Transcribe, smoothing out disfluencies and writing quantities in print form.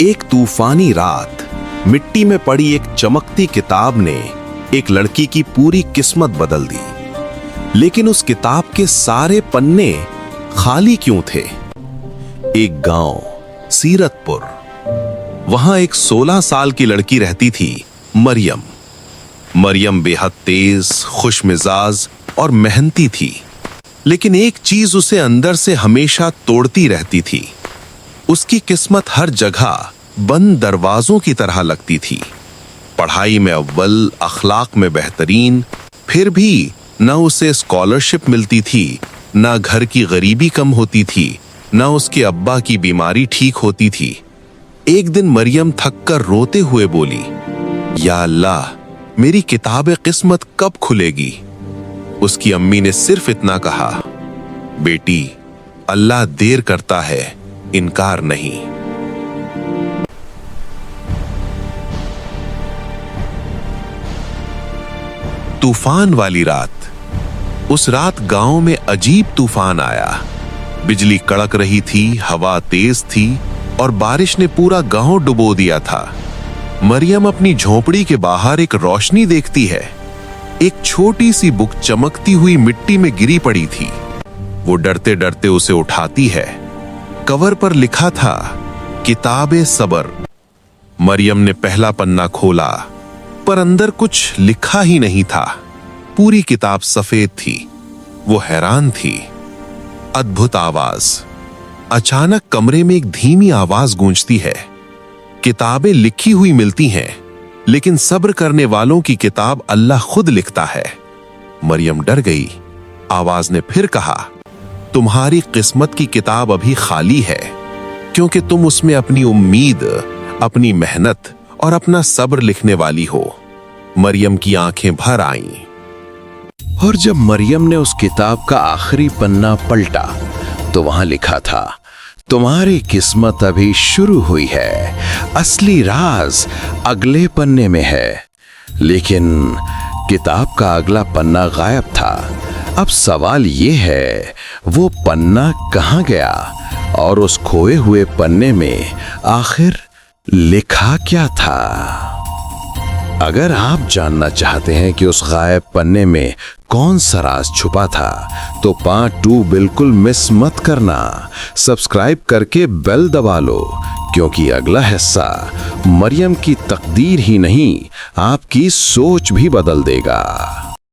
एक तूफानी रात मिट्टी में पड़ी एक चमकती किताब ने एक लड़की की पूरी किस्मत बदल दी। लेकिन उस किताब के सारे पन्ने खाली क्यों थे? एक गांव, सीरतपुर। वहां एक 16 साल की लड़की रहती थी, मरियम। मरियम बेहद तेज, खुशमिजाज और मेहनती थी। लेकिन एक चीज उसे अंदर से हमेशा तोड़ती रहती थी। उसकी किस्मत हर जगह बंद दरवाजों की तरह लगती थी। पढ़ाई में अव्वल, अखलाक में बेहतरीन, फिर भी न उसे स्कॉलरशिप मिलती थी, न घर की गरीबी कम होती थी, न उसके अब्बा की बीमारी ठीक होती थी। एक दिन मरियम थककर रोते हुए बोली, या अल्लाह, मेरी किताब किस्मत कब खुलेगी? उसकी अम्मी ने सिर्फ इतना कहा, बेटी, अल्लाह देर करता है, इनकार नहीं। तूफान वाली रात। उस रात गांव में अजीब तूफान आया। बिजली कड़क रही थी, हवा तेज थी और बारिश ने पूरा गांव डुबो दिया था। मरियम अपनी झोपड़ी के बाहर एक रोशनी देखती है। एक छोटी सी बुक चमकती हुई मिट्टी में गिरी पड़ी थी। वो डरते डरते उसे उठाती है। कवर पर लिखा था, किताबे सबर। मरियम ने पहला पन्ना खोला, पर अंदर कुछ लिखा ही नहीं था। पूरी किताब सफेद थी। वो हैरान थी। अद्भुत आवाज। अचानक कमरे में एक धीमी आवाज गूंजती है, किताबें लिखी हुई मिलती हैं, लेकिन सब्र करने वालों की किताब अल्लाह खुद लिखता है। मरियम डर गई। आवाज ने फिर कहा, तुम्हारी किस्मत की किताब अभी खाली है, क्योंकि तुम उसमें अपनी उम्मीद, अपनी मेहनत और अपना सब्र लिखने वाली हो। मरियम की आंखें भर आईं। और जब मरियम ने उस किताब का आखिरी पन्ना पलटा तो वहां लिखा था, तुम्हारी किस्मत अभी शुरू हुई है, असली राज अगले पन्ने में है। लेकिन किताब का अगला पन्ना गायब था। अब सवाल ये है, वो पन्ना कहां गया और उस खोए हुए पन्ने में आखिर लिखा क्या था? अगर आप जानना चाहते हैं कि उस गायब पन्ने में कौन सा राज छुपा था, तो पार्ट 2 बिल्कुल मिस मत करना। सब्सक्राइब करके बेल दबा लो, क्योंकि अगला हिस्सा मरियम की तकदीर ही नहीं, आपकी सोच भी बदल देगा।